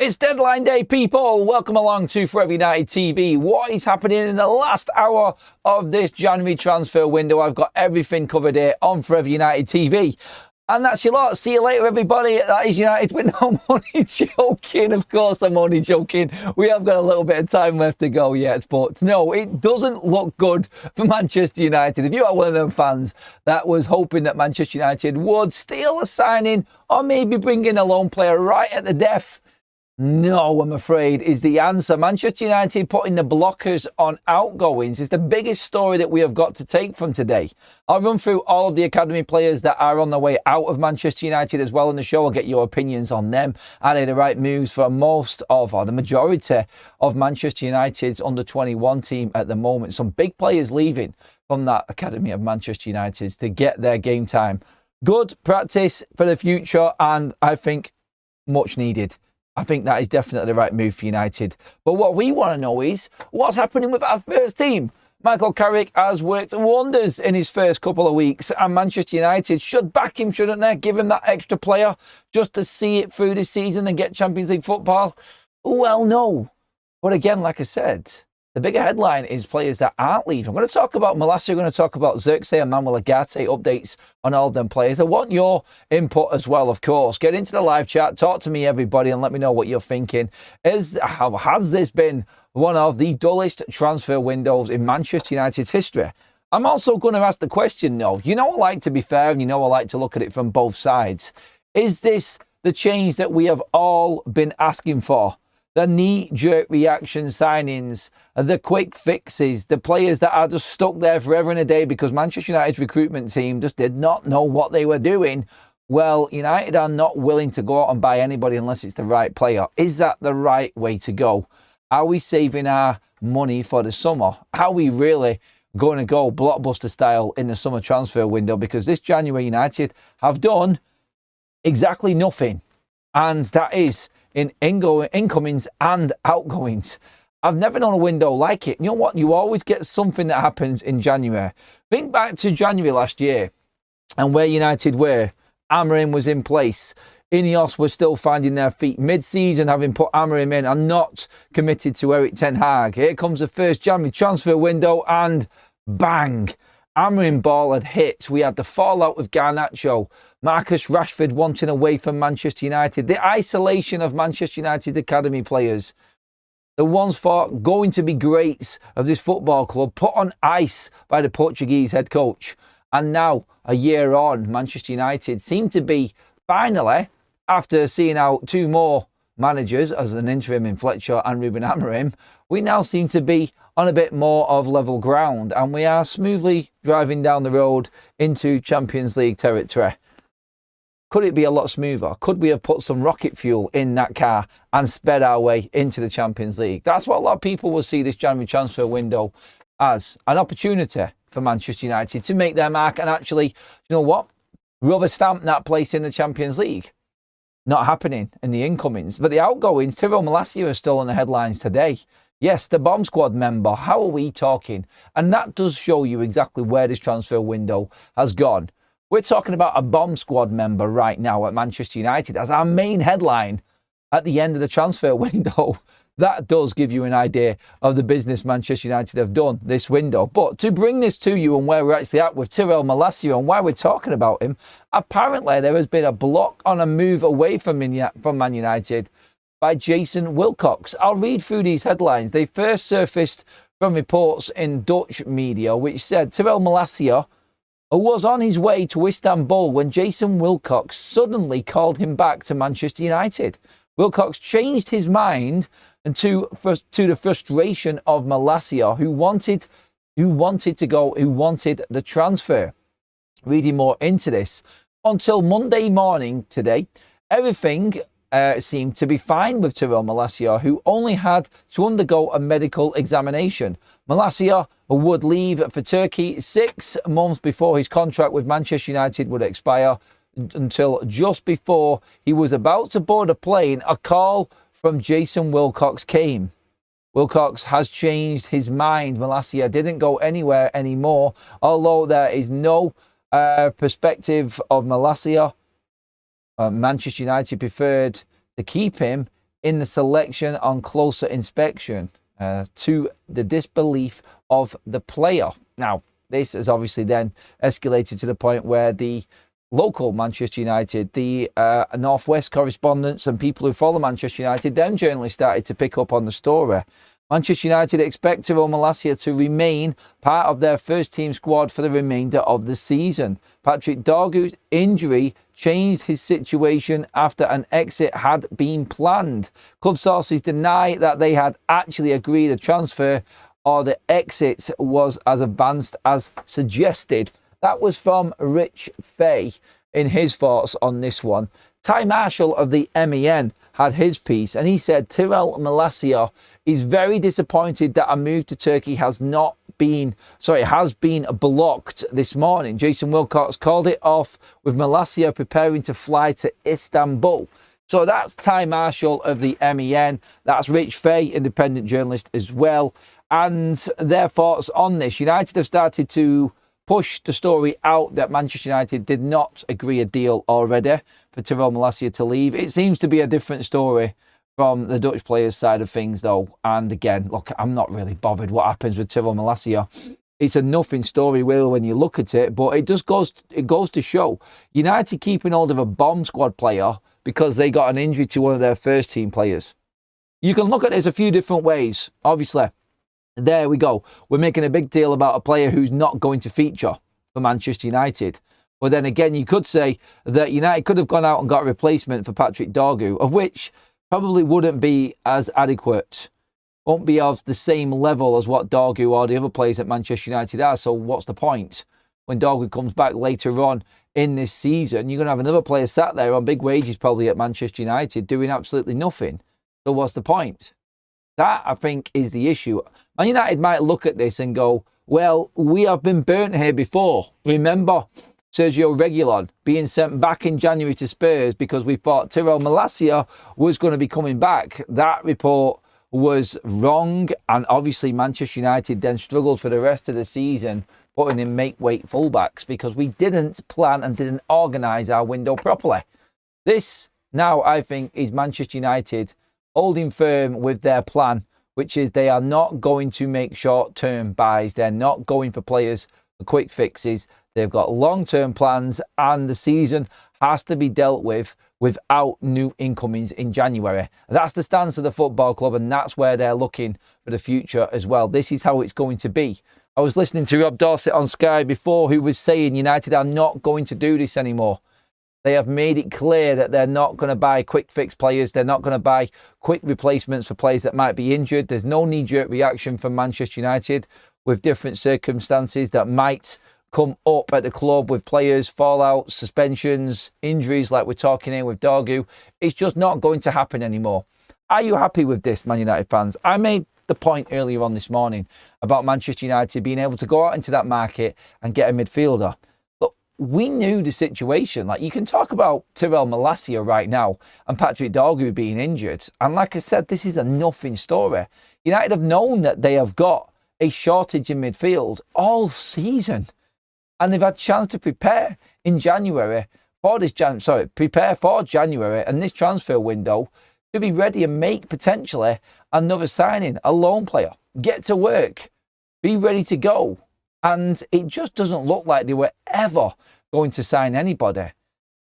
It's deadline day, people. Welcome along to Forever United TV. What is happening in the last hour of this January transfer window? I've got everything covered here on Forever United TV. And that's your lot. See you later, everybody. That is United with no money. Joking. Of course, I'm only joking. We have got a little bit of time left to go yet. But no, it doesn't look good for Manchester United. If you are one of them fans that was hoping that Manchester United would steal a signing or maybe bring in a lone player right at the death, no, I'm afraid, is the answer. Manchester United putting the blockers on outgoings is the biggest story that we have got to take from today. I'll run through all of the academy players that are on their way out of Manchester United as well in the show. I'll get your opinions on them. Are they the right moves for most of, or the majority of Manchester United's under-21 team at the moment? Some big players leaving from that academy of Manchester United to get their game time. Good practice for the future, and I think much needed. I think that is definitely the right move for United. But what we want to know is what's happening with our first team. Michael Carrick has worked wonders in his first couple of weeks, and Manchester United should back him, shouldn't they? Give him that extra player just to see it through this season and get Champions League football? Well, no. But again, like I said, the bigger headline is players that aren't leaving. I'm going to talk about Malacia. I'm going to talk about Xerxes and Manuel Agate, updates on all of them players. I want your input as well, of course. Get into the live chat. Talk to me, everybody, and let me know what you're thinking. Has this been one of the dullest transfer windows in Manchester United's history? I'm also going to ask the question, though. You know I like to be fair, and you know I like to look at it from both sides. Is this the change that we have all been asking for? The knee-jerk reaction signings, the quick fixes, the players that are just stuck there forever and a day because Manchester United's recruitment team just did not know what they were doing. Well, United are not willing to go out and buy anybody unless it's the right player. Is that the right way to go? Are we saving our money for the summer? Are we really going to go blockbuster style in the summer transfer window? Because this January United have done exactly nothing. And that is in incomings and outgoings. I've never known a window like it. You know what? You always get something that happens in January. Think back to January last year and where United were. Amorim was in place. Ineos were still finding their feet mid-season, having put Amorim in and not committed to Erik ten Hag. Here comes the first January transfer window and bang! Amorim ball had hit. We had the fallout with Garnacho. Marcus Rashford wanting away from Manchester United. The isolation of Manchester United's academy players. The ones thought going to be greats of this football club put on ice by the Portuguese head coach. And now, a year on, Manchester United seem to be, finally, after seeing out two more managers as an interim in Fletcher and Ruben Amorim, we now seem to be on a bit more of level ground, and we are smoothly driving down the road into Champions League territory. Could it be a lot smoother? Could we have put some rocket fuel in that car and sped our way into the Champions League? That's what a lot of people will see this January transfer window as, an opportunity for Manchester United to make their mark and actually, you know what, rubber stamp that place in the Champions League. Not happening in the incomings. But the outgoings, Tyrell Malacia is still on the headlines today. Yes, the bomb squad member. How are we talking? And that does show you exactly where this transfer window has gone. We're talking about a bomb squad member right now at Manchester United as our main headline at the end of the transfer window. That does give you an idea of the business Manchester United have done this window. But to bring this to you and where we're actually at with Tyrell Malacia and why we're talking about him, apparently there has been a block on a move away from Man United by Jason Wilcox. I'll read through these headlines. They first surfaced from reports in Dutch media, which said Tyrell Malacia was on his way to Istanbul when Jason Wilcox suddenly called him back to Manchester United. Wilcox changed his mind and to the frustration of Malacia, who wanted the transfer. Reading more into this, until Monday morning today, everything seemed to be fine with Tyrell Malacia, who only had to undergo a medical examination. Malacia would leave for Turkey 6 months before his contract with Manchester United would expire. Until just before he was about to board a plane, a call from Jason Wilcox came. Wilcox has changed his mind. Malacia didn't go anywhere anymore, although there is no perspective of Malacia. Manchester United preferred to keep him in the selection on closer inspection, to the disbelief of the player. Now, this has obviously then escalated to the point where the local Manchester United, the Northwest correspondents and people who follow Manchester United, them journalists started to pick up on the story. Manchester United expect Tyrone Malacia to remain part of their first team squad for the remainder of the season. Patrick Dorgu's injury changed his situation after an exit had been planned. Club sources deny that they had actually agreed a transfer or the exit was as advanced as suggested. That was from Rich Fay in his thoughts on this one. Ty Marshall of the MEN had his piece, and he said Tyrone Malacia is very disappointed that a move to Turkey has been blocked this morning. Jason Wilcox called it off with Malacia preparing to fly to Istanbul. So that's Ty Marshall of the MEN. That's Rich Fay, independent journalist as well. And their thoughts on this. United have started to push the story out that Manchester United did not agree a deal already for Tyrone Malacia to leave. It seems to be a different story from the Dutch players' side of things, though. And again, look, I'm not really bothered what happens with Tyrone Malacia. It's a nothing story, really, when you look at it. But it just goes to show United keeping hold of a bomb squad player because they got an injury to one of their first team players. You can look at this a few different ways, obviously. There we go. We're making a big deal about a player who's not going to feature for Manchester United. But then again, you could say that United could have gone out and got a replacement for Patrick Dorgu, of which probably wouldn't be as adequate, won't be of the same level as what Dorgu or the other players at Manchester United are. So what's the point? When Dorgu comes back later on in this season, you're going to have another player sat there on big wages probably at Manchester United doing absolutely nothing. So what's the point? That, I think, is the issue. Man United might look at this and go, well, we have been burnt here before. Remember Sergio Reguilon being sent back in January to Spurs because we thought Tyrone Malacia was going to be coming back. That report was wrong, and obviously Manchester United then struggled for the rest of the season putting in make-weight fullbacks because we didn't plan and didn't organise our window properly. This now, I think, is Manchester United holding firm with their plan, which is they are not going to make short-term buys. They're not going for players for quick fixes. They've got long-term plans, and the season has to be dealt with without new incomings in January. That's the stance of the football club, and that's where they're looking for the future as well. This is how it's going to be. I was listening to Rob Dorsett on Sky before, who was saying United are not going to do this anymore. They have made it clear that they're not going to buy quick fix players. They're not going to buy quick replacements for players that might be injured. There's no knee-jerk reaction from Manchester United with different circumstances that might come up at the club with players, fallout, suspensions, injuries like we're talking here with Dorgu. It's just not going to happen anymore. Are you happy with this, Man United fans? I made the point earlier on this morning about Manchester United being able to go out into that market and get a midfielder. We knew the situation. Like, you can talk about Tyrone Malacia right now and Patrick Dorgu being injured. And like I said, this is a nothing story. United have known that they have got a shortage in midfield all season. And they've had a chance to prepare in January for this prepare for January and this transfer window to be ready and make potentially another signing, a loan player. Get to work. Be ready to go. And it just doesn't look like they were ever going to sign anybody.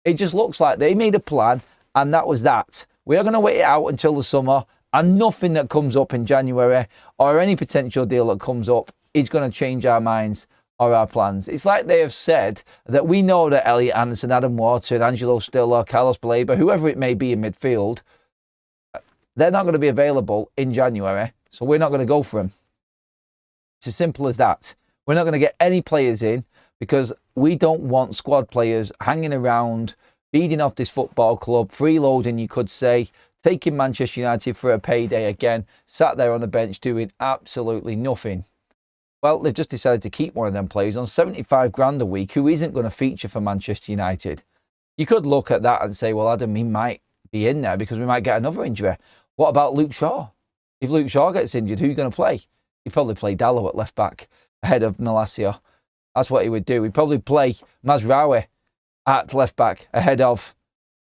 It just looks like they made a plan and that was that. We are going to wait it out until the summer, and nothing that comes up in January or any potential deal that comes up is going to change our minds or our plans. It's like they have said that we know that Elliot Anderson, Adam Wharton, Angelo Stiller, Carlos Baleba, whoever it may be in midfield, they're not going to be available in January, so we're not going to go for them. It's as simple as that. We're not going to get any players in because we don't want squad players hanging around, feeding off this football club, freeloading, you could say, taking Manchester United for a payday again, sat there on the bench doing absolutely nothing. Well, they've just decided to keep one of them players on 75 grand a week who isn't going to feature for Manchester United. You could look at that and say, well, Adam, he might be in there because we might get another injury. What about Luke Shaw? If Luke Shaw gets injured, who are you going to play? He'd probably play Dallow at left back ahead of Malacia. That's what he would do. He'd probably play Mazraoui at left back ahead of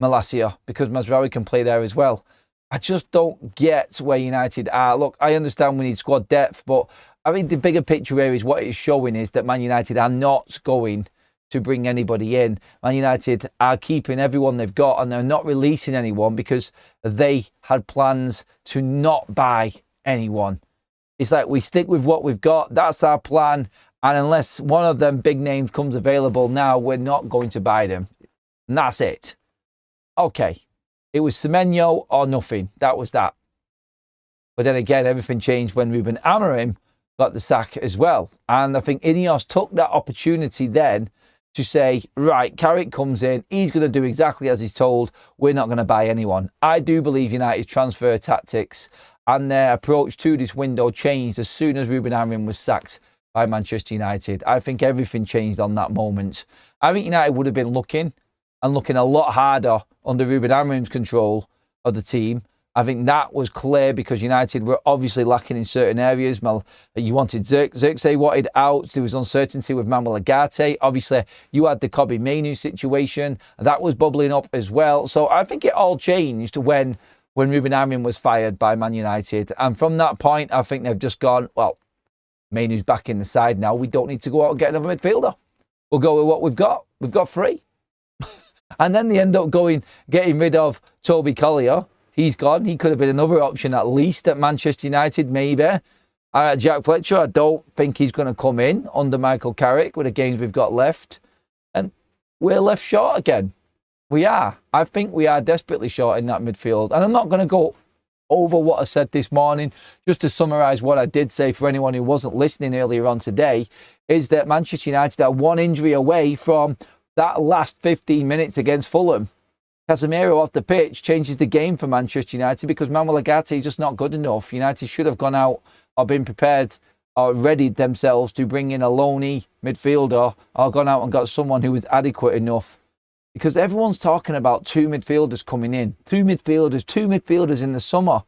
Malacia because Mazraoui can play there as well. I just don't get where United are. Look, I understand we need squad depth, but I mean, the bigger picture here is what it's showing is that Man United are not going to bring anybody in. Man United are keeping everyone they've got, and they're not releasing anyone because they had plans to not buy anyone. It's like, we stick with what we've got. That's our plan. And unless one of them big names comes available now, we're not going to buy them. And that's it. Okay. It was Semenyo or nothing. That was that. But then again, everything changed when Ruben Amorim got the sack as well. And I think Ineos took that opportunity then to say, right, Carrick comes in. He's going to do exactly as he's told. We're not going to buy anyone. I do believe United's transfer tactics and their approach to this window changed as soon as Ruben Amorim was sacked by Manchester United. I think everything changed on that moment. I think United would have been looking a lot harder under Ruben Amorim's control of the team. I think that was clear because United were obviously lacking in certain areas. You wanted Zirkzee wanted out. There was uncertainty with Manuel Ugarte. Obviously, you had the Kobbie Mainoo situation. That was bubbling up as well. So I think it all changed when Ruben Amorim was fired by Man United. And from that point, I think they've just gone, well, Mainoo's back in the side now. We don't need to go out and get another midfielder. We'll go with what we've got. We've got 3. And then they end up getting rid of Toby Collier. He's gone. He could have been another option at least at Manchester United, maybe. Jack Fletcher, I don't think he's going to come in under Michael Carrick with the games we've got left. And we're left short again. We are. I think we are desperately short in that midfield. And I'm not going to go over what I said this morning. Just to summarise what I did say for anyone who wasn't listening earlier on today, is that Manchester United are one injury away from that last 15 minutes against Fulham. Casemiro off the pitch changes the game for Manchester United because Manuel Ugarte is just not good enough. United should have gone out or been prepared or readied themselves to bring in a loanee midfielder or gone out and got someone who was adequate enough. Because everyone's talking about 2 midfielders coming in. 2 midfielders in the summer.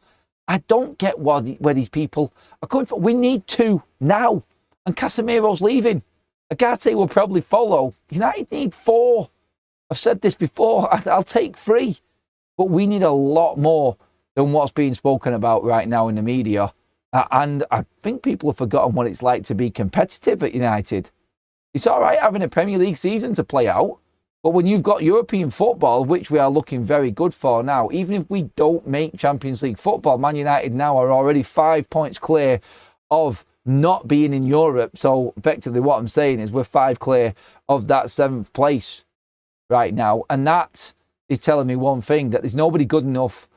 I don't get where these people are coming from. We need 2 now. And Casemiro's leaving. Ugarte will probably follow. United need 4. I've said this before. I'll take 3. But we need a lot more than what's being spoken about right now in the media. And I think people have forgotten what it's like to be competitive at United. It's all right having a Premier League season to play out. But when you've got European football, which we are looking very good for now, even if we don't make Champions League football, Man United now are already 5 points clear of not being in Europe. So effectively what I'm saying is we're 5 clear of that 7th place right now. And that is telling me one thing, that there's nobody good enough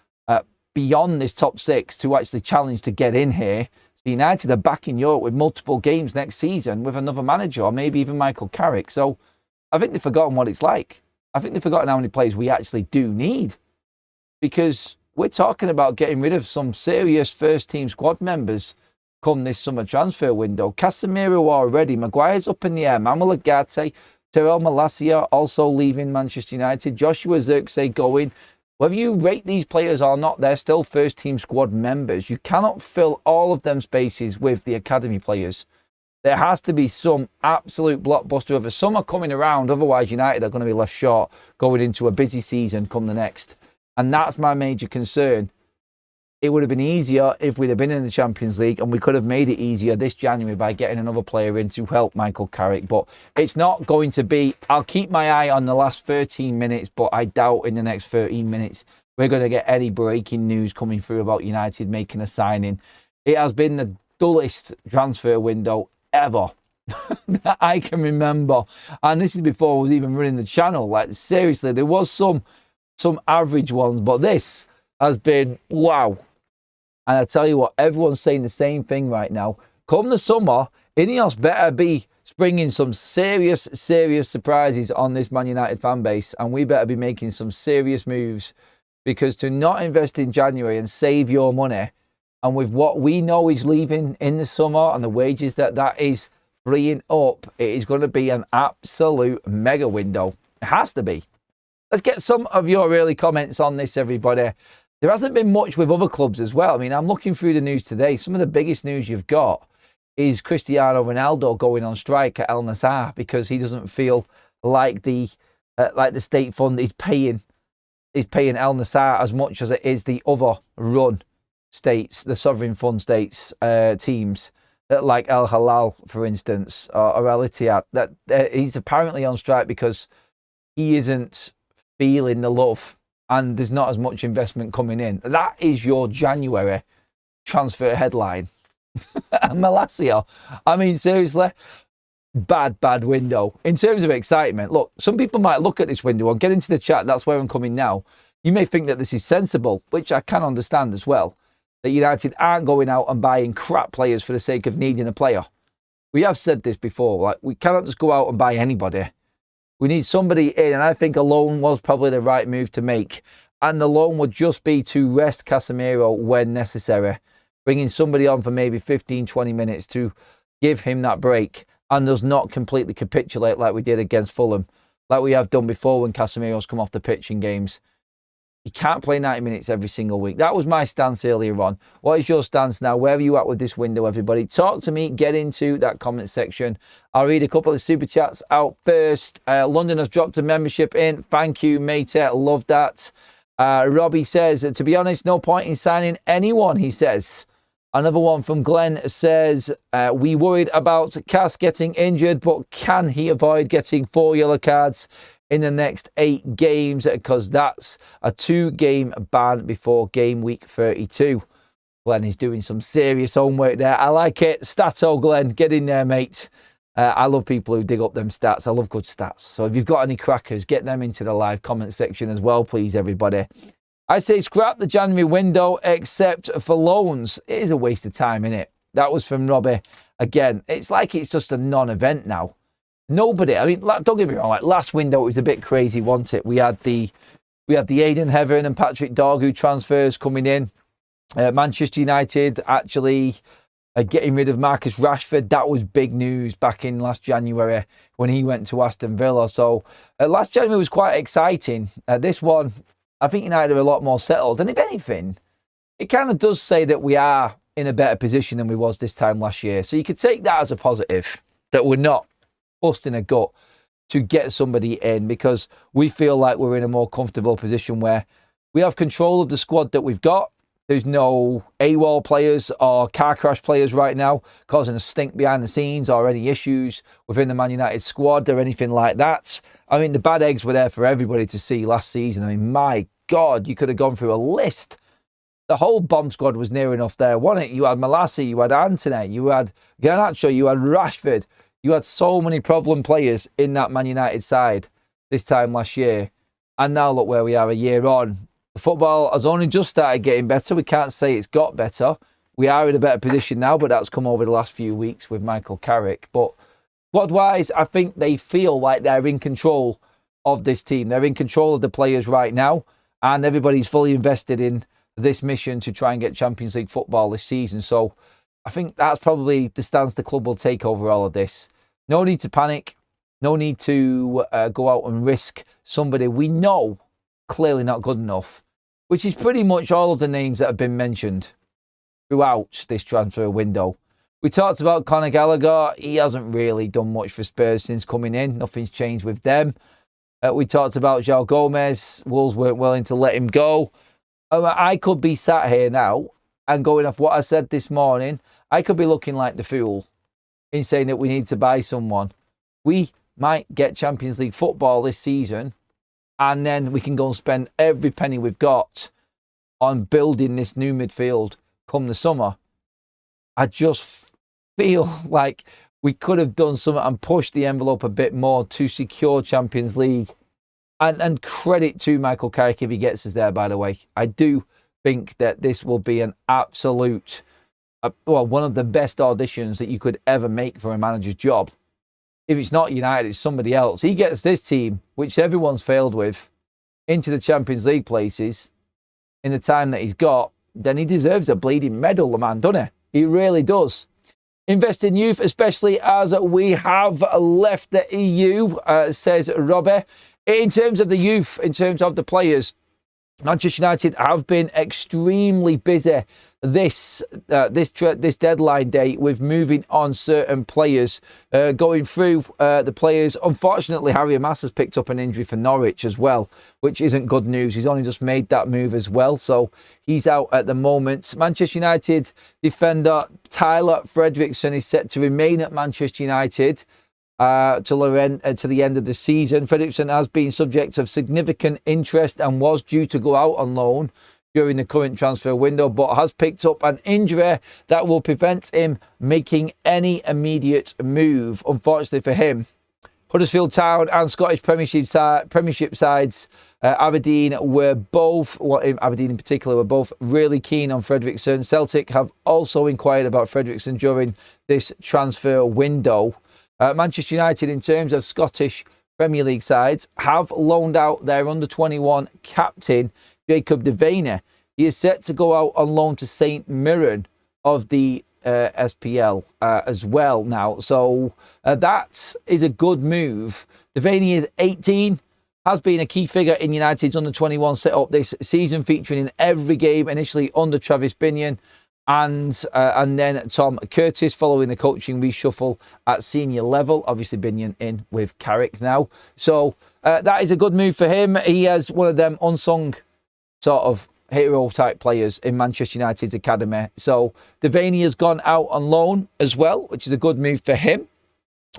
beyond this top 6 to actually challenge to get in here. So United are back in Europe with multiple games next season with another manager or maybe even Michael Carrick. So I think they've forgotten what it's like. I think they've forgotten how many players we actually do need. Because we're talking about getting rid of some serious first-team squad members come this summer transfer window. Casemiro already. Maguire's up in the air. Manuel Ugarte, Terrell Malacia also leaving Manchester United. Joshua Zirkzee going. Whether you rate these players or not, they're still first-team squad members. You cannot fill all of them spaces with the academy players. There has to be some absolute blockbuster of the summer coming around. Otherwise, United are going to be left short going into a busy season come the next. And that's my major concern. It would have been easier if we'd have been in the Champions League, and we could have made it easier this January by getting another player in to help Michael Carrick. But it's not going to be. I'll keep my eye on the last 13 minutes, but I doubt in the next 13 minutes we're going to get any breaking news coming through about United making a signing. It has been the dullest transfer window ever that I can remember, and this is before I was even running the channel. Like, seriously, there was some average ones, but this has been wow. And I tell you what, everyone's saying the same thing right now. Come the summer, Ineos better be springing some serious surprises on this Man United fan base, and we better be making some serious moves, because to not invest in January and save your money, and with what we know is leaving in the summer and the wages that is freeing up, it is going to be an absolute mega window. It has to be. Let's get some of your early comments on this, everybody. There hasn't been much with other clubs as well. I mean, I'm looking through the news today. Some of the biggest news you've got is Cristiano Ronaldo going on strike at Al Nassr because he doesn't feel like the state fund is paying is paying El Nassr as much as it is the other run states, the sovereign fund states teams, like Al Hilal, for instance, or Al Ittihad. That he's apparently on strike because he isn't feeling the love and there's not as much investment coming in. That is your January transfer headline. Malacia. I mean, seriously, bad window. In terms of excitement, look, some people might look at this window and get into the chat. That's where I'm coming now. You may think that this is sensible, which I can understand as well, that United aren't going out and buying crap players for the sake of needing a player. We have said this before, like, we cannot just go out and buy anybody. We need somebody in, and I think a loan was probably the right move to make. And the loan would just be to rest Casemiro when necessary, bringing somebody on for maybe 15, 20 minutes to give him that break and does not completely capitulate like we did against Fulham, like we have done before when Casemiro's come off the pitch in games. You can't play 90 minutes every single week. That was my stance earlier on. What is your stance now? Where are you at with this window, everybody? Talk to me. Get into that comment section. I'll read a couple of super chats out first. London has dropped a membership in. Thank you, mate. Love that. Robbie says, to be honest, no point in signing anyone, he says. Another one from Glenn says, we worried about Cass getting injured, but can he avoid getting 4 yellow cards in the next 8 games? Because that's a 2-game ban before game week 32. Glenn is doing some serious homework there. I like it. Stato, Glenn. Get in there, mate. I love people who dig up them stats. I love good stats. So if you've got any crackers, get them into the live comment section as well, please, everybody. I say scrap the January window except for loans. It is a waste of time, innit? That was from Robbie. Again, it's like it's just a non-event now. Nobody, I mean, don't get me wrong, like last window it was a bit crazy, wasn't it? We had the Aiden Heaven and Patrick Dorgu transfers coming in. Manchester United actually getting rid of Marcus Rashford. That was big news back in last January when he went to Aston Villa. So last January was quite exciting. This one, I think United are a lot more settled. And if anything, it kind of does say that we are in a better position than we was this time last year. So you could take that as a positive, that we're not busting a gut to get somebody in, because we feel like we're in a more comfortable position where we have control of the squad that we've got. There's no AWOL players or car crash players right now causing a stink behind the scenes, or any issues within the Man United squad or anything like that. I mean, the bad eggs were there for everybody to see last season. I mean, my God, you could have gone through a list. The whole bomb squad was near enough there, wasn't it? You had Malacia, you had Antony, you had Garnacho, you had Rashford. You had so many problem players in that Man United side this time last year. And now look where we are a year on. The football has only just started getting better. We can't say it's got better. We are in a better position now, but that's come over the last few weeks with Michael Carrick. But squad-wise, I think they feel like they're in control of this team. They're in control of the players right now, and everybody's fully invested in this mission to try and get Champions League football this season. So I think that's probably the stance the club will take over all of this. No need to panic. No need to go out and risk somebody we know clearly not good enough, which is pretty much all of the names that have been mentioned throughout this transfer window. We talked about Conor Gallagher. He hasn't really done much for Spurs since coming in. Nothing's changed with them. We talked about João Gomez. Wolves weren't willing to let him go. I could be sat here now and going off what I said this morning, I could be looking like the fool in saying that we need to buy someone. We might get Champions League football this season, and then we can go and spend every penny we've got on building this new midfield come the summer. I just feel like we could have done something and pushed the envelope a bit more to secure Champions League. And credit to Michael Carrick if he gets us there, by the way. I do think that this will be an absolute, one of the best auditions that you could ever make for a manager's job. If it's not United, it's somebody else. He gets this team, which everyone's failed with, into the Champions League places in the time that he's got, then he deserves a bleeding medal, the man, doesn't he? He really does. Invest in youth, especially as we have left the EU, says Robbie. In terms of the youth, in terms of the players, Manchester United have been extremely busy this deadline day with moving on certain players, going through the players. Unfortunately, Harry Maas has picked up an injury for Norwich as well, which isn't good news. He's only just made that move as well, so he's out at the moment. Manchester United defender Tyler Fredrickson is set to remain at Manchester United to the end of the season. Fredrickson has been subject of significant interest and was due to go out on loan during the current transfer window, but has picked up an injury that will prevent him making any immediate move. Unfortunately for him, Huddersfield Town and Scottish Premiership sides, Aberdeen in particular, were both really keen on Fredrickson. Celtic have also inquired about Fredrickson during this transfer window. Manchester United, in terms of Scottish Premier League sides, have loaned out their under-21 captain, Jacob Devaney. He is set to go out on loan to St Mirren of the SPL as well now. So that is a good move. Devaney is 18, has been a key figure in United's under-21 setup this season, featuring in every game, initially under Travis Binion and then Tom Curtis, following the coaching reshuffle at senior level. Obviously, Binion in with Carrick now. So that is a good move for him. He has one of them unsung sort of hero-type players in Manchester United's academy. So Devaney has gone out on loan as well, which is a good move for him.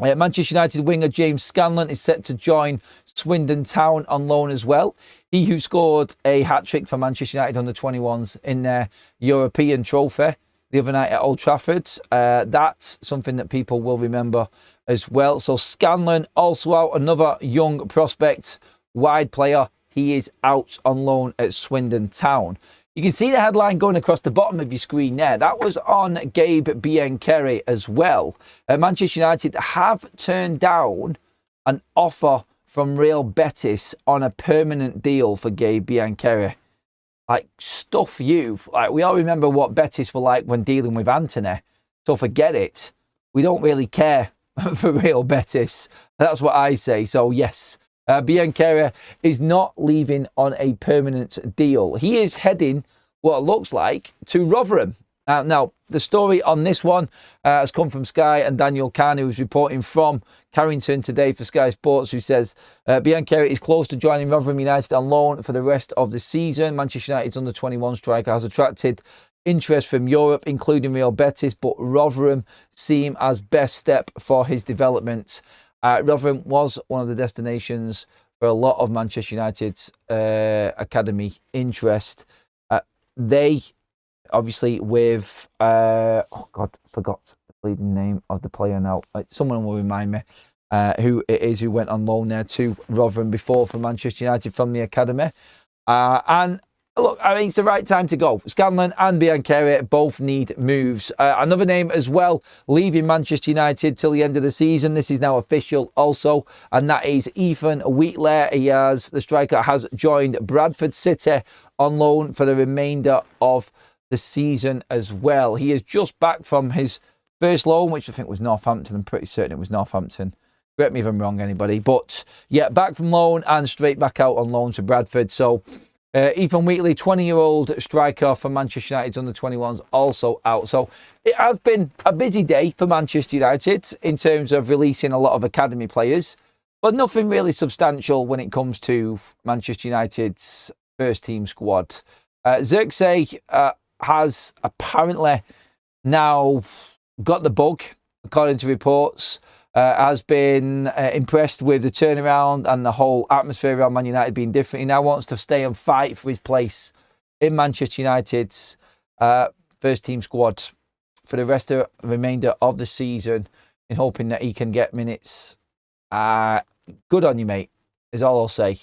Manchester United winger James Scanlon is set to join Swindon Town on loan as well. He who scored a hat-trick for Manchester United under-21s in their European trophy the other night at Old Trafford. That's something that people will remember as well. So Scanlon also out, another young prospect, wide player. He is out on loan at Swindon Town. You can see the headline going across the bottom of your screen there. That was on Gabe Biancari as well. Manchester United have turned down an offer from Real Betis on a permanent deal for Gabe Biancari. Like, stuff you. Like, we all remember what Betis were like when dealing with Antony. So forget it. We don't really care for Real Betis. That's what I say. So yes, Biancari is not leaving on a permanent deal. He is heading, what it looks like, to Rotherham. Now, the story on this one has come from Sky and Daniel Kahn, who was reporting from Carrington today for Sky Sports, who says Biancari is close to joining Rotherham United on loan for the rest of the season. Manchester United's under-21 striker has attracted interest from Europe, including Real Betis, but Rotherham seem as best step for his development. Rotherham was one of the destinations for a lot of Manchester United's academy interest. They, obviously, with oh God, forgot the bleeding name of the player now. Someone will remind me who it is who went on loan there to Rotherham before for Manchester United from the academy. And look, I mean, it's the right time to go. Scanlon and Biancari both need moves. Another name as well, leaving Manchester United till the end of the season. This is now official also, and that is Ethan Wheatley. The striker has joined Bradford City on loan for the remainder of the season as well. He is just back from his first loan, which I think was Northampton. I'm pretty certain it was Northampton. Correct me if I'm wrong, anybody. But yeah, back from loan and straight back out on loan to Bradford. So Ethan Wheatley, 20-year-old striker for Manchester United's under-21s, also out. So it has been a busy day for Manchester United in terms of releasing a lot of academy players, but nothing really substantial when it comes to Manchester United's first-team squad. Xerxes has apparently now got the bug, according to reports. Has been impressed with the turnaround and the whole atmosphere around Man United being different. He now wants to stay and fight for his place in Manchester United's first-team squad for the remainder of the season, in hoping that he can get minutes. Good on you, mate, is all I'll say.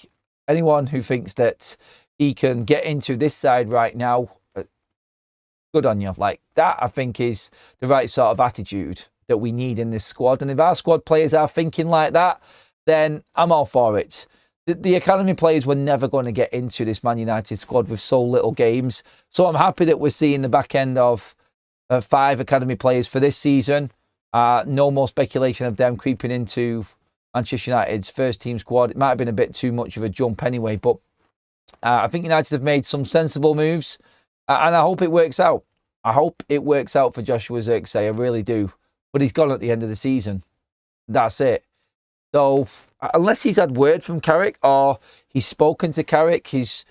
Anyone who thinks that he can get into this side right now, good on you. Like, that, I think, is the right sort of attitude that we need in this squad. And if our squad players are thinking like that, then I'm all for it. The academy players were never going to get into this Man United squad with so little games. So I'm happy that we're seeing the back end of 5 academy players for this season. No more speculation of them creeping into Manchester United's first team squad. It might have been a bit too much of a jump anyway, but I think United have made some sensible moves, and I hope it works out. I hope it works out for Joshua Zirkzee. I really do. But he's gone at the end of the season. That's it. So unless he's had word from Carrick or he's spoken to Carrick, his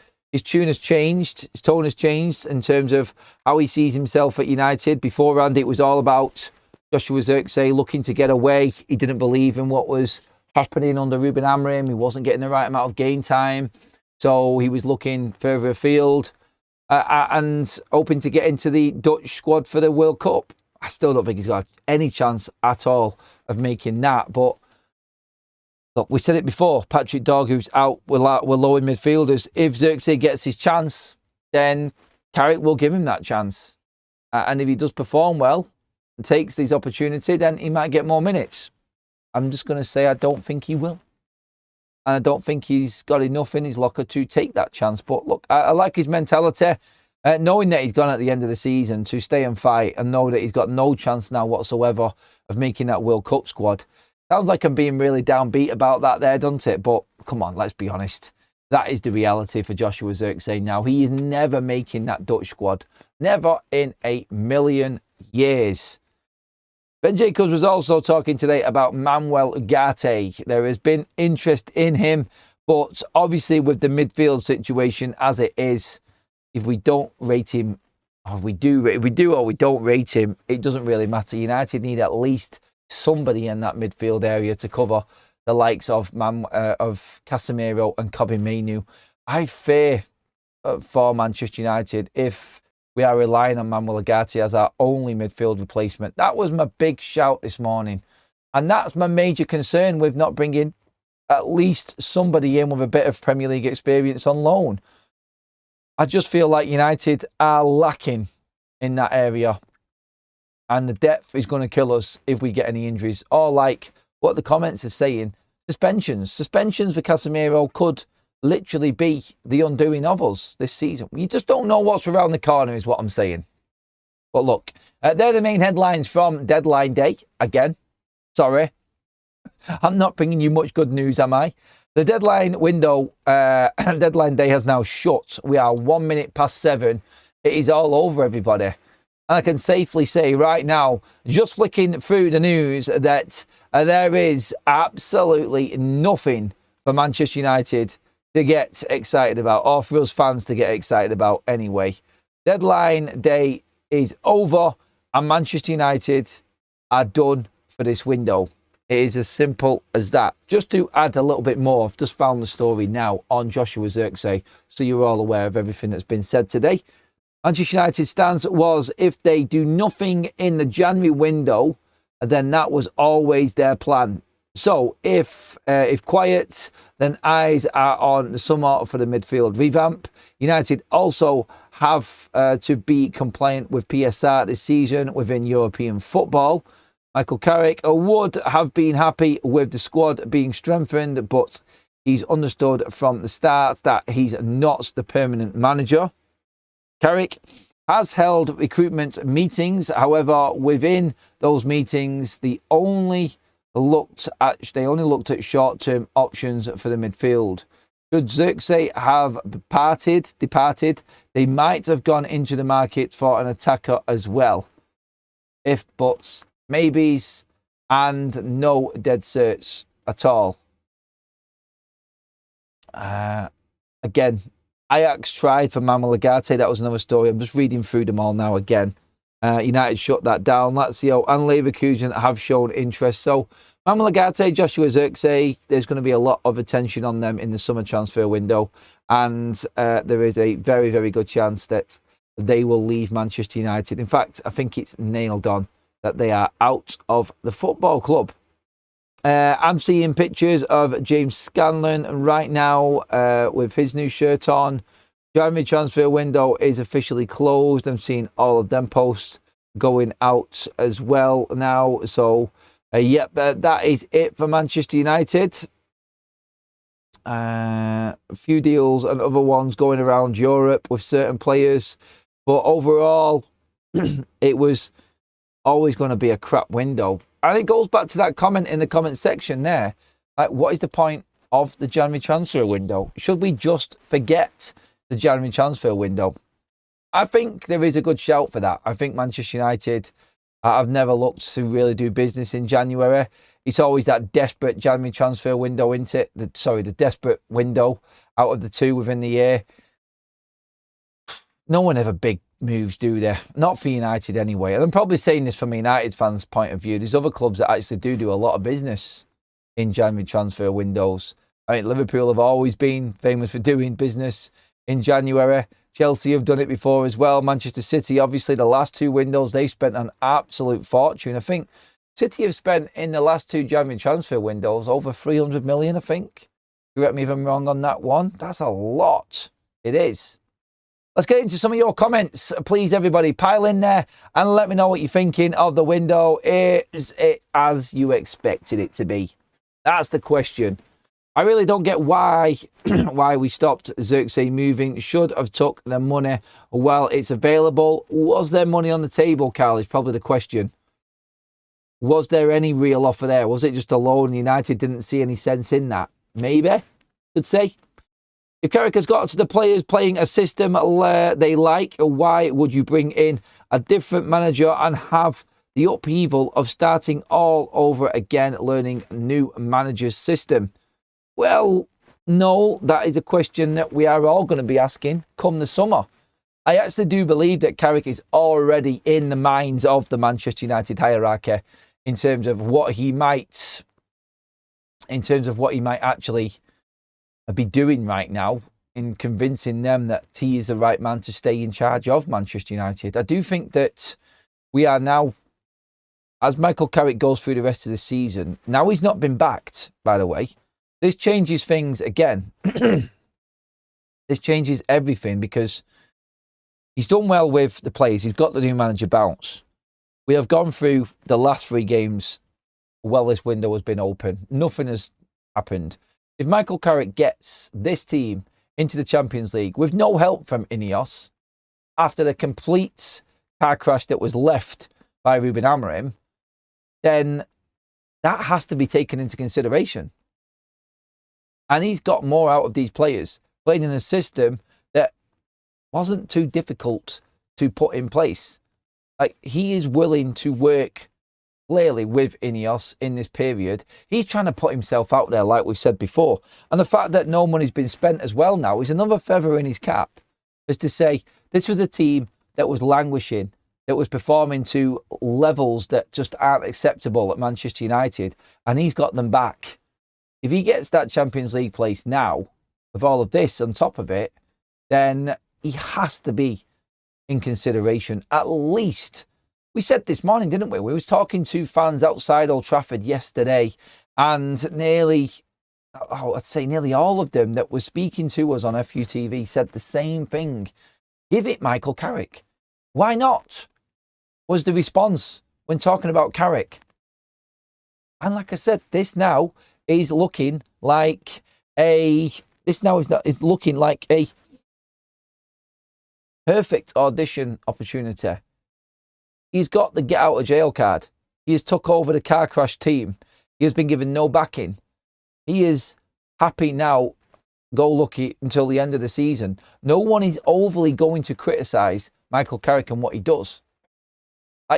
tune has changed, his tone has changed in terms of how he sees himself at United. Beforehand, it was all about Joshua Zirkzee looking to get away. He didn't believe in what was happening under Ruben Amorim. He wasn't getting the right amount of game time. So he was looking further afield and hoping to get into the Dutch squad for the World Cup. I still don't think he's got any chance at all of making that. But look, we said it before. Patrick Dorgu's out. We're low in midfielders. If Zirkzee gets his chance, then Carrick will give him that chance. And if he does perform well and takes his opportunity, then he might get more minutes. I'm just going to say I don't think he will. And I don't think he's got enough in his locker to take that chance. But look, I like his mentality. Knowing that he's gone at the end of the season to stay and fight and know that he's got no chance now whatsoever of making that World Cup squad. Sounds like I'm being really downbeat about that there, doesn't it? But come on, let's be honest. That is the reality for Joshua Zirkzee now. He is never making that Dutch squad. Never in a million years. Ben Jacobs was also talking today about Manuel Ugarte. There has been interest in him, but obviously with the midfield situation as it is, if we don't rate him, or if we do or we don't rate him, it doesn't really matter. United need at least somebody in that midfield area to cover the likes of Casemiro and Kobbie Mainoo. I fear for Manchester United if we are relying on Manuel Ugarte as our only midfield replacement. That was my big shout this morning. And that's my major concern with not bringing at least somebody in with a bit of Premier League experience on loan. I just feel like United are lacking in that area. And the depth is going to kill us if we get any injuries. Or like what the comments are saying, suspensions. Suspensions for Casemiro could literally be the undoing of us this season. You just don't know what's around the corner is what I'm saying. But look, they're the main headlines from deadline day. Again, sorry. I'm not bringing you much good news, am I? The deadline window, deadline day has now shut. We are 1 minute past 7. It is all over, everybody. And I can safely say right now, just flicking through the news, that there is absolutely nothing for Manchester United to get excited about, or for us fans to get excited about anyway. Deadline day is over, and Manchester United are done for this window. It is as simple as that. Just to add a little bit more, I've just found the story now on Joshua Zirkzee, so you're all aware of everything that's been said today. Manchester United's stance was if they do nothing in the January window, then that was always their plan. So if quiet, then eyes are on the summer for the midfield revamp. United also have to be compliant with PSR this season within European football. Michael Carrick would have been happy with the squad being strengthened, but he's understood from the start that he's not the permanent manager. Carrick has held recruitment meetings. However, within those meetings, they only looked at short-term options for the midfield. Should Zirkzee have departed, they might have gone into the market for an attacker as well. If buts, maybes, and no dead certs at all. Again, Ajax tried for Manuel Ugarte. That was another story. I'm just reading through them all now again. United shut that down. Lazio and Leverkusen have shown interest. So Manuel Ugarte, Joshua Zirkzee, there's going to be a lot of attention on them in the summer transfer window. And there is a very, very good chance that they will leave Manchester United. In fact, I think it's nailed on that they are out of the football club. I'm seeing pictures of James Scanlon right now with his new shirt on. January transfer window is officially closed. I'm seeing all of them posts going out as well now. So, that is it for Manchester United. A few deals and other ones going around Europe with certain players. But overall, it was always going to be a crap window. And it goes back to that comment in the comment section there. Like, what is the point of the January transfer window? Should we just forget the January transfer window? I think there is a good shout for that. I think Manchester United have never looked to really do business in January. It's always that desperate January transfer window, isn't it? The desperate window out of the two within the year. No one ever big moves, do they? Not for United anyway. And I'm probably saying this from a United fans' point of view. There's other clubs that actually do a lot of business in January transfer windows. I mean, Liverpool have always been famous for doing business in January. Chelsea have done it before as well. Manchester City, obviously, the last two windows, they spent an absolute fortune. I think City have spent in the last two January transfer windows over 300 million, I think. Correct me if I'm wrong on that one. That's a lot. It is. Let's get into some of your comments. Please, everybody, pile in there and let me know what you're thinking of the window. Is it as you expected it to be? That's the question. I really don't get why we stopped Xerxes moving. Should have took the money while it's available. Was there money on the table, Carl, is probably the question. Was there any real offer there? Was it just a loan? United didn't see any sense in that. Maybe. Could say. If Carrick has got to the players playing a system they like, why would you bring in a different manager and have the upheaval of starting all over again, learning new manager's system? Well, no, that is a question that we are all going to be asking come the summer. I actually do believe that Carrick is already in the minds of the Manchester United hierarchy in terms of what he might actually be doing right now in convincing them that he is the right man to stay in charge of Manchester United. I do think that we are now, as Michael Carrick goes through the rest of the season, now he's not been backed, by the way. This changes things again. This changes everything because he's done well with the players. He's got the new manager bounce. We have gone through the last 3 games while this window has been open. Nothing has happened. If Michael Carrick gets this team into the Champions League with no help from Ineos, after the complete car crash that was left by Ruben Amorim, then that has to be taken into consideration. And he's got more out of these players, playing in a system that wasn't too difficult to put in place. Like, he is willing to work clearly with Ineos in this period. He's trying to put himself out there, like we've said before. And the fact that no money's been spent as well now is another feather in his cap, is to say this was a team that was languishing, that was performing to levels that just aren't acceptable at Manchester United, and he's got them back. If he gets that Champions League place now, with all of this on top of it, then he has to be in consideration. At least, we said this morning, didn't we? We was talking to fans outside Old Trafford yesterday, and nearly all of them that were speaking to us on FUTV said the same thing. Give it Michael Carrick. Why not? Was the response when talking about Carrick. And like I said, this now is looking like a perfect audition opportunity. He's got the get out of jail card. He has took over the car crash team. He has been given no backing. He is happy now, go lucky until the end of the season. No one is overly going to criticise Michael Carrick and what he does.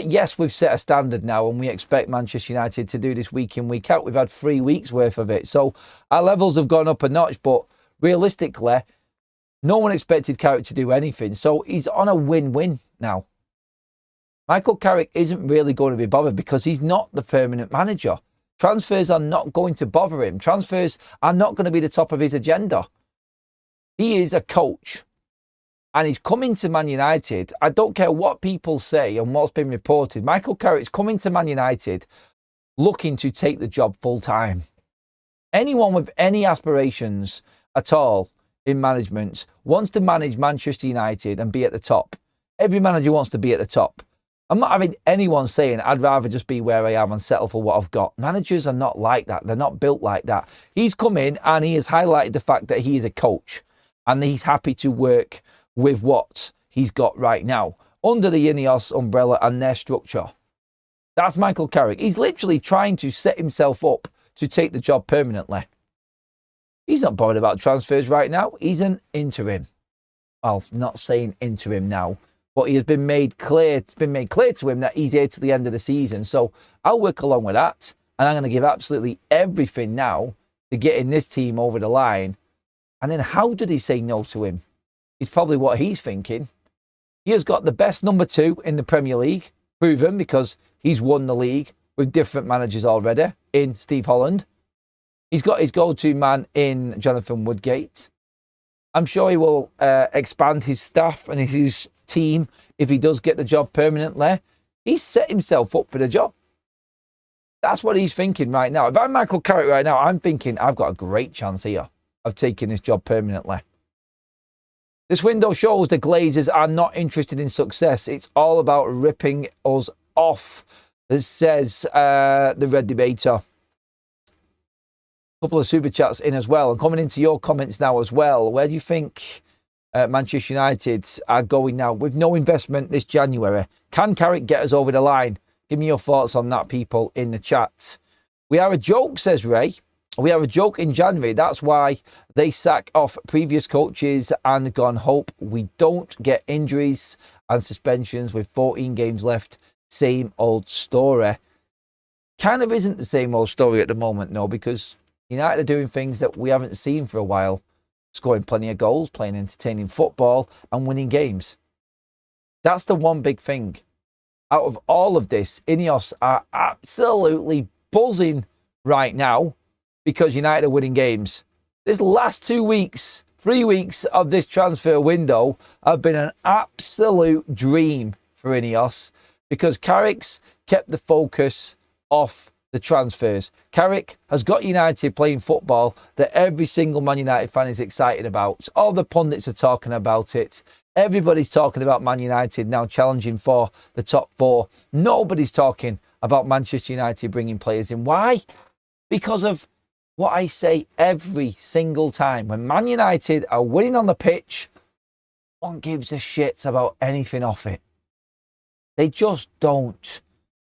Yes, we've set a standard now and we expect Manchester United to do this week in, week out. We've had 3 weeks worth of it. So our levels have gone up a notch, but realistically, no one expected Carrick to do anything. So he's on a win-win now. Michael Carrick isn't really going to be bothered because he's not the permanent manager. Transfers are not going to bother him. Transfers are not going to be the top of his agenda. He is a coach. And he's coming to Man United. I don't care what people say and what's been reported. Michael Carrick's coming to Man United looking to take the job full time. Anyone with any aspirations at all in management wants to manage Manchester United and be at the top. Every manager wants to be at the top. I'm not having anyone saying I'd rather just be where I am and settle for what I've got. Managers are not like that. They're not built like that. He's come in and he has highlighted the fact that he is a coach and he's happy to work with what he's got right now under the Ineos umbrella and their structure. That's Michael Carrick. He's literally trying to set himself up to take the job permanently. He's not bothered about transfers right now. He's an interim. Well, not saying interim now, but he has been made clear. It's been made clear to him that he's here to the end of the season. So I'll work along with that, and I'm going to give absolutely everything now to getting this team over the line. And then how did he say no to him? It's probably what he's thinking. He has got the best number 2 in the Premier League, proven because he's won the league with different managers already in Steve Holland. He's got his go-to man in Jonathan Woodgate. I'm sure he will expand his staff and his team if he does get the job permanently. He's set himself up for the job. That's what he's thinking right now. If I'm Michael Carrick right now, I'm thinking I've got a great chance here of taking this job permanently. This window shows the Glazers are not interested in success. It's all about ripping us off, as says the Red Debater. Couple of super chats in as well, and coming into your comments now as well. Where do you think Manchester United are going now with no investment this January? Can Carrick get us over the line? Give me your thoughts on that, people, in the chat. We are a joke, says Ray. We are a joke in January. That's why they sack off previous coaches and gone hope we don't get injuries and suspensions with 14 games left. Same old story. Kind of isn't the same old story at the moment, no, because United are doing things that we haven't seen for a while. Scoring plenty of goals, playing entertaining football, and winning games. That's the one big thing. Out of all of this, Ineos are absolutely buzzing right now because United are winning games. This last 2 weeks, 3 weeks of this transfer window have been an absolute dream for Ineos because Carrick's kept the focus off the transfers. Carrick has got United playing football that every single Man United fan is excited about. All the pundits are talking about it. Everybody's talking about Man United now challenging for the top 4. Nobody's talking about Manchester United bringing players in. Why? Because of what I say every single time. When Man United are winning on the pitch, no one gives a shit about anything off it. They just don't.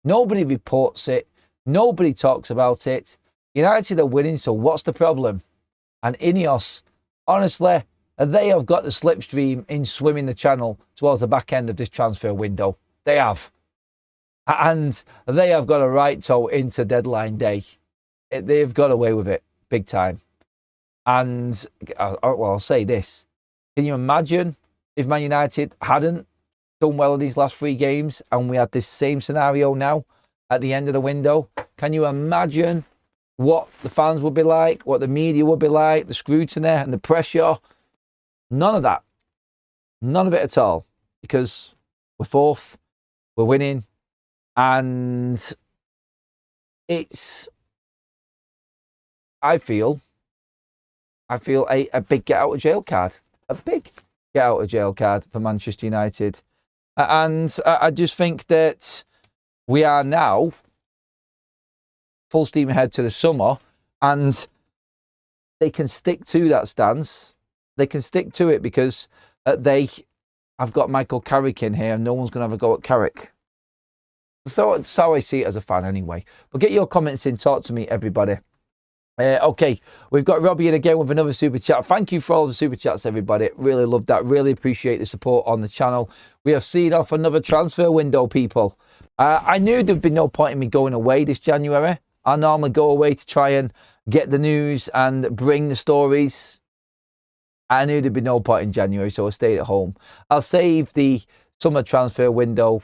Nobody reports it. Nobody talks about it. United are winning, so what's the problem? And Ineos, honestly, they have got the slipstream in swimming the channel towards the back end of this transfer window. They have. And they have got a right toe into deadline day. They've got away with it big time. And, I'll say this. Can you imagine if Man United hadn't done well in these last 3 games and we had this same scenario now at the end of the window? Can you imagine what the fans would be like, what the media would be like, the scrutiny and the pressure? None of that. None of it at all. Because we're 4th, we're winning, and it's, I feel a big get out of jail card. A big get out of jail card for Manchester United. And I just think that we are now full steam ahead to the summer, and they can stick to that stance. They can stick to it because they have got Michael Carrick in here, and no one's going to have a go at Carrick. So that's how I see it as a fan anyway. But get your comments in. Talk to me, everybody. Okay, we've got Robbie in again with another super chat. Thank you for all the super chats, everybody. Really love that. Really appreciate the support on the channel. We have seen off another transfer window, people. I knew there'd be no point in me going away this January. I normally go away to try and get the news and bring the stories. I knew there'd be no point in January, so I stayed at home. I'll save the summer transfer window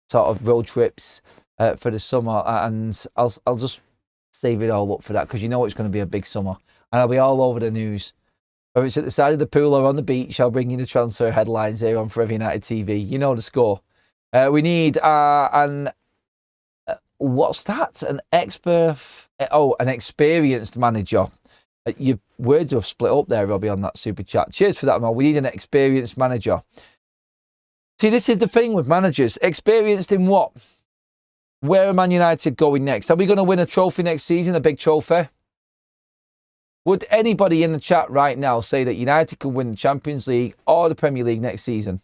sort of road trips for the summer, and I'll just save it all up for that, because you know it's going to be a big summer, and I'll be all over the news. Whether it's at the side of the pool or on the beach, I'll bring you the transfer headlines here on Forever United TV. You know the score. We need what's that? An experienced manager. Your words have split up there, Robbie, on that super chat. Cheers for that, man. We need an experienced manager. See, this is the thing with managers. Experienced in what? Where are Man United going next? Are we going to win a trophy next season, a big trophy? Would anybody in the chat right now say that United can win the Champions League or the Premier League next season?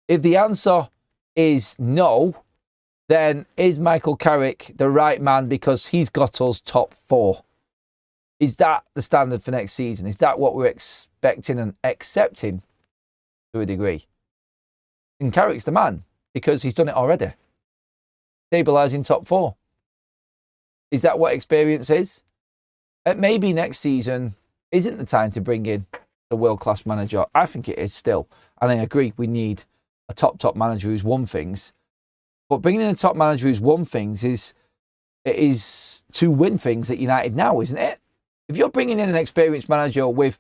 If the answer is no, then is Michael Carrick the right man, because he's got us top 4? Is that the standard for next season? Is that what we're expecting and accepting to a degree? And Carrick's the man because he's done it already. Stabilising top 4. Is that what experience is? Maybe next season isn't the time to bring in the world-class manager. I think it is still. And I agree, we need a top manager who's won things. But bringing in a top manager who's won things is to win things at United now, isn't it? If you're bringing in an experienced manager with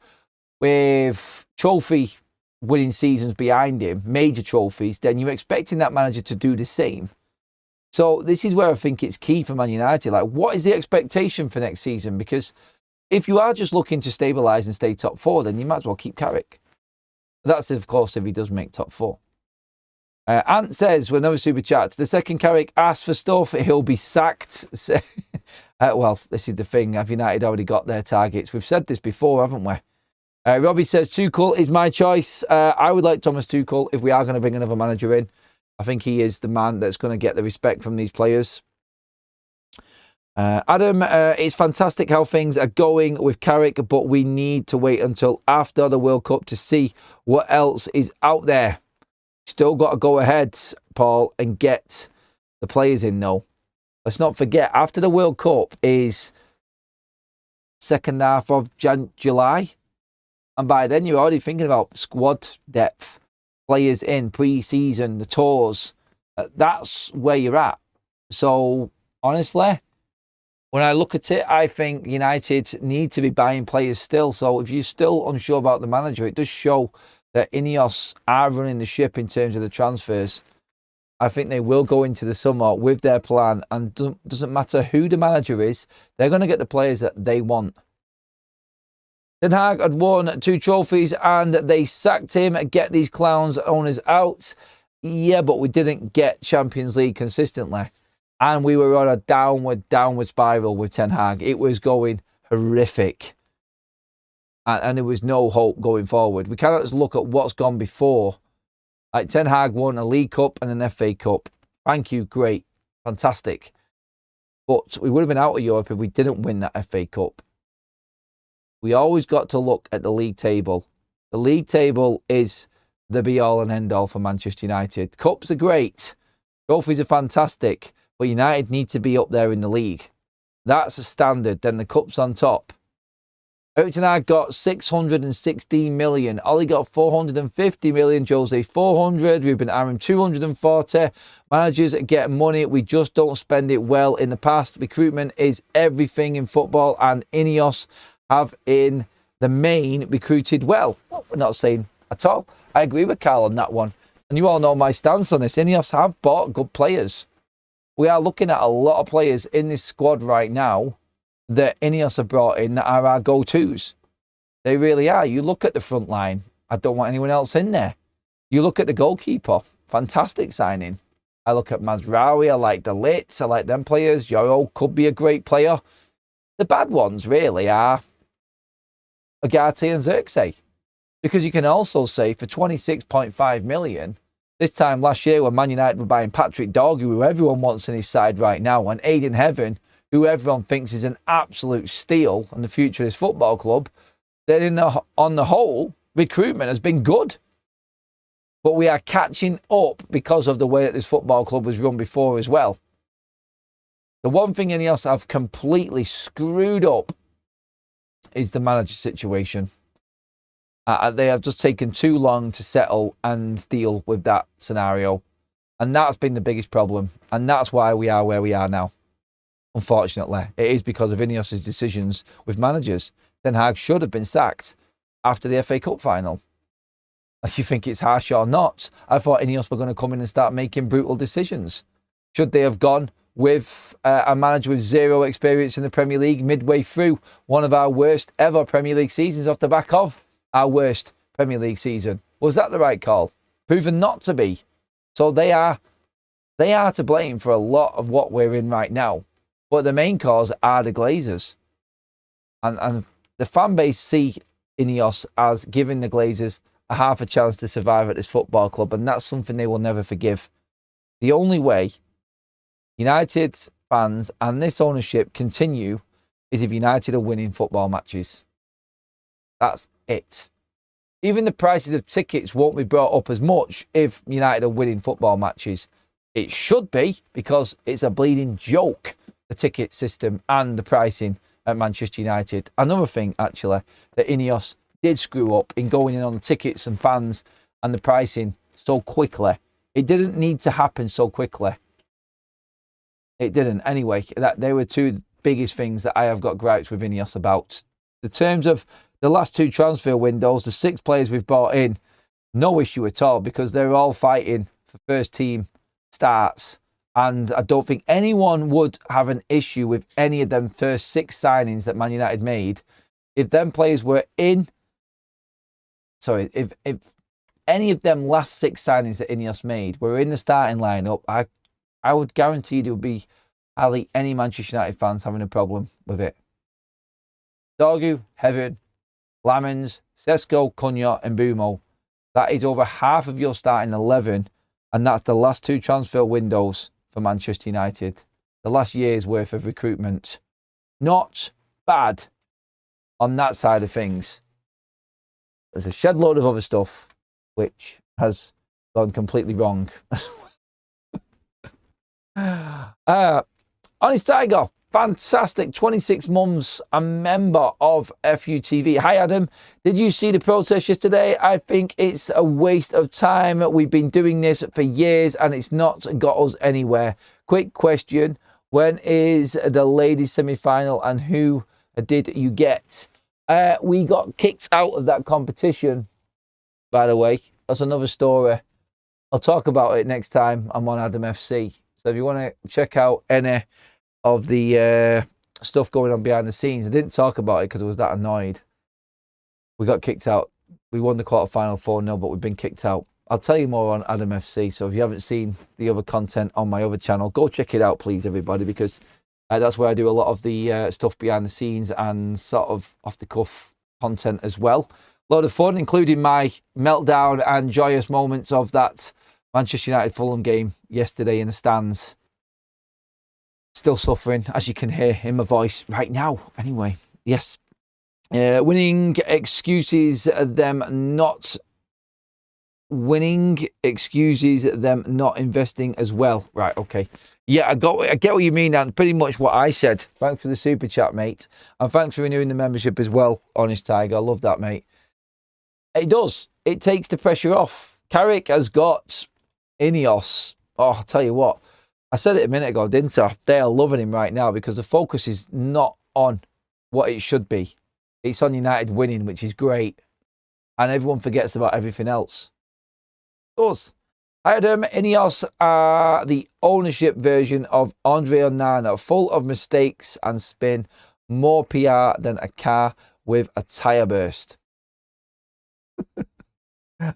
trophy winning seasons behind him, major trophies, then you're expecting that manager to do the same. So this is where I think it's key for Man United. Like, what is the expectation for next season? Because if you are just looking to stabilise and stay top 4, then you might as well keep Carrick. That's, of course, if he does make top 4. Ant says, with another super chat, the second Carrick asks for stuff, he'll be sacked. Well, this is the thing. Have United already got their targets? We've said this before, haven't we? Robbie says, Tuchel is my choice. I would like Thomas Tuchel if we are going to bring another manager in. I think he is the man that's going to get the respect from these players. Adam, it's fantastic how things are going with Carrick, but we need to wait until after the World Cup to see what else is out there. Still got to go ahead, Paul, and get the players in, though. Let's not forget, after the World Cup is second half of July. And by then, you're already thinking about squad depth, players in, pre-season, the tours. That's where you're at. So, honestly, when I look at it, I think United need to be buying players still. So, if you're still unsure about the manager, it does show that Ineos are running the ship in terms of the transfers. I think they will go into the summer with their plan, and doesn't matter who the manager is, they're going to get the players that they want. Ten Hag had won 2 trophies and they sacked him. Get these clowns owners out. Yeah, but we didn't get Champions League consistently. And we were on a downward spiral with Ten Hag. It was going horrific. And there was no hope going forward. We cannot just look at what's gone before. Like, Ten Hag won a League Cup and an FA Cup. Thank you, great, fantastic. But we would have been out of Europe if we didn't win that FA Cup. We always got to look at the league table. The league table is the be-all and end-all for Manchester United. Cups are great. Trophies are fantastic. But United need to be up there in the league. That's a standard. Then the cup's on top. Erik ten Hag got 616 million. Ollie got 450 million. Jose 400. Ruben Amorim 240. Managers get money. We just don't spend it well in the past. Recruitment is everything in football, and Ineos have in the main recruited well. Well, we're not saying at all. I agree with Carl on that one. And you all know my stance on this. Ineos have bought good players. We are looking at a lot of players in this squad right now that Ineos have brought in that are our go-tos. They really are. You look at the front line. I don't want anyone else in there. You look at the goalkeeper. Fantastic signing. I look at Mazraoui. I like the Litz. I like them players. Yoro could be a great player. The bad ones really are Agati and Xerxes. Because you can also say for 26.5 million, this time last year when Man United were buying Patrick Dorgu, who everyone wants in his side right now, and Aiden Heaven, who everyone thinks is an absolute steal and the future of this football club, then on the whole, recruitment has been good. But we are catching up because of the way that this football club was run before as well. The one thing Ineos have completely screwed up is the manager situation. They have just taken too long to settle and deal with that scenario. And that's been the biggest problem. And that's why we are where we are now. Unfortunately, it is because of Ineos' decisions with managers. Ten Hag should have been sacked after the FA Cup final. If you think it's harsh or not, I thought Ineos were going to come in and start making brutal decisions. Should they have gone with a manager with zero experience in the Premier League midway through one of our worst ever Premier League seasons off the back of our worst Premier League season? Was that the right call? Proven not to be. So they are to blame for a lot of what we're in right now. But the main cause are the Glazers. And the fan base see Ineos as giving the Glazers a half a chance to survive at this football club. And that's something they will never forgive. The only way United fans and this ownership continue is if United are winning football matches. That's it. Even the prices of tickets won't be brought up as much if United are winning football matches. It should be, because it's a bleeding joke, the ticket system and the pricing at Manchester United. Another thing, actually, that Ineos did screw up in going in on the tickets and fans and the pricing so quickly. It didn't need to happen so quickly. It didn't. Anyway, they were two biggest things that I have got gripes with Ineos about. In terms of the last two transfer windows, the 6 players we've brought in, no issue at all, because they're all fighting for first team starts. And I don't think anyone would have an issue with any of them first 6 signings that Man United made. If them players were in... Sorry, if any of them last 6 signings that Ineos made were in the starting lineup, I would guarantee there would be hardly any Manchester United fans having a problem with it. Dorgu, Heaven, Lamens, Sesko, Cunha and Bumo. That is over half of your starting 11, and that's the last 2 transfer windows for Manchester United. The last year's worth of recruitment. Not bad on that side of things. There's a shed load of other stuff which has gone completely wrong. Honest Tiger, fantastic, 26 months, a member of FUTV. Hi Adam, did you see the protest yesterday? I think it's a waste of time. We've been doing this for years and it's not got us anywhere. Quick question, when is the ladies semi-final and who did you get? We got kicked out of that competition, by the way. That's another story. I'll talk about it next time I'm on Adam FC. So if you want to check out any of the stuff going on behind the scenes, I didn't talk about it because I was that annoyed. We got kicked out. We won the quarterfinal 4-0, but we've been kicked out. I'll tell you more on Adam FC. So if you haven't seen the other content on my other channel, go check it out, please, everybody, because that's where I do a lot of the stuff behind the scenes and sort of off-the-cuff content as well. A lot of fun, including my meltdown and joyous moments of that Manchester United Fulham game yesterday in the stands. Still suffering, as you can hear in my voice right now. Anyway, yes. Winning excuses them not investing as well. Right, okay. Yeah, I get what you mean, and pretty much what I said. Thanks for the super chat, mate. And thanks for renewing the membership as well, Honest Tiger. I love that, mate. It does. It takes the pressure off. Carrick has got Ineos. Oh, I'll tell you what. I said it a minute ago, didn't I? They are loving him right now because the focus is not on what it should be. It's on United winning, which is great. And everyone forgets about everything else. It does. Adam, Ineos are the ownership version of Andre Onana, full of mistakes and spin, more PR than a car with a tyre burst.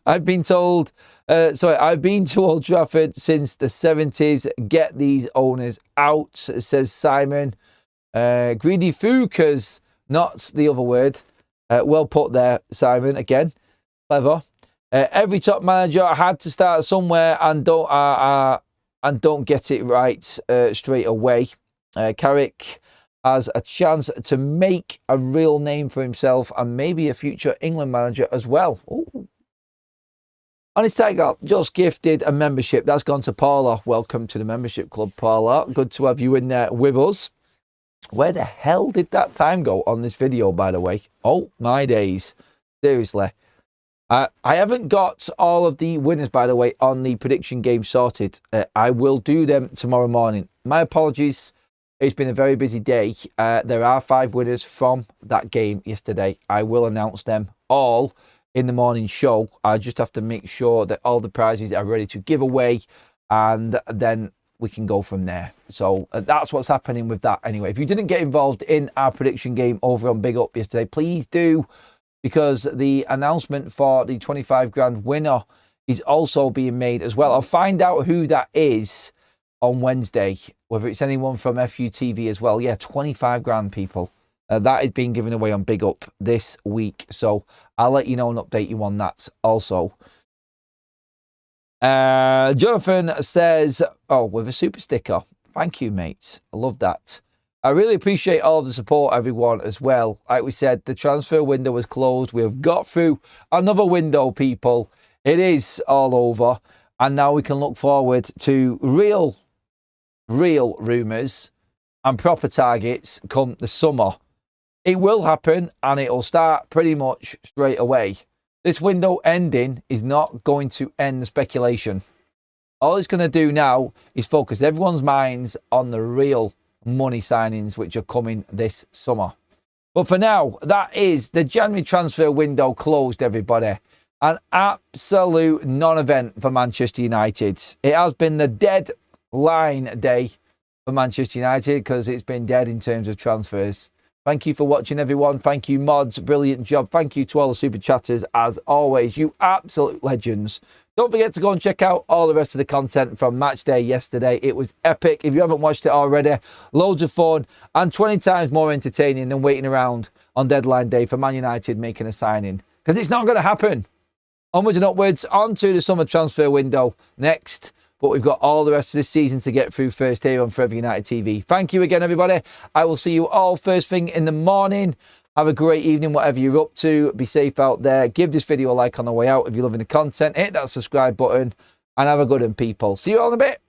I've been to Old Trafford since the 70s. Get these owners out, says Simon. Greedy Fukas, not the other word. Well put there, Simon. Again, clever. Every top manager had to start somewhere and don't get it right straight away. Carrick has a chance to make a real name for himself and maybe a future England manager as well. Ooh. Honest Tiger just gifted a membership. That's gone to Paula. Welcome to the membership club, Paula. Good to have you in there with us. Where the hell did that time go on this video, by the way? Oh, my days. Seriously. I haven't got all of the winners, by the way, on the prediction game sorted. I will do them tomorrow morning. My apologies. It's been a very busy day. There are 5 winners from that game yesterday. I will announce them all in the morning show. I just have to make sure that all the prizes are ready to give away, and then we can go from there. So that's what's happening with that anyway. If you didn't get involved in our prediction game over on Big Up yesterday, please do, because the announcement for the 25 grand winner is also being made as well. I'll find out who that is on Wednesday, whether it's anyone from FUTV as well. Yeah, 25 grand, people. That is being given away on Big Up this week. So I'll let you know and update you on that also. Jonathan says, oh, with a super sticker. Thank you, mates. I love that. I really appreciate all of the support, everyone, as well. Like we said, the transfer window was closed. We have got through another window, people. It is all over. And now we can look forward to real rumours and proper targets come the summer. It will happen, and it'll start pretty much straight away. This window ending is not going to end the speculation. All it's going to do now is focus everyone's minds on the real money signings which are coming this summer. But for now, that is the January transfer window closed, everybody. An absolute non-event for Manchester United. It has been the deadline day for Manchester United because it's been dead in terms of transfers. Thank you for watching, everyone. Thank you, mods. Brilliant job. Thank you to all the super chatters, as always. You absolute legends. Don't forget to go and check out all the rest of the content from match day yesterday. It was epic. If you haven't watched it already, loads of fun and 20 times more entertaining than waiting around on deadline day for Man United making a signing. Because it's not going to happen. Onwards and upwards, on to the summer transfer window next. But we've got all the rest of this season to get through first here on Forever United TV. Thank you again, everybody. I will see you all first thing in the morning. Have a great evening, whatever you're up to. Be safe out there. Give this video a like on the way out if you're loving the content. Hit that subscribe button and have a good one, people. See you all in a bit.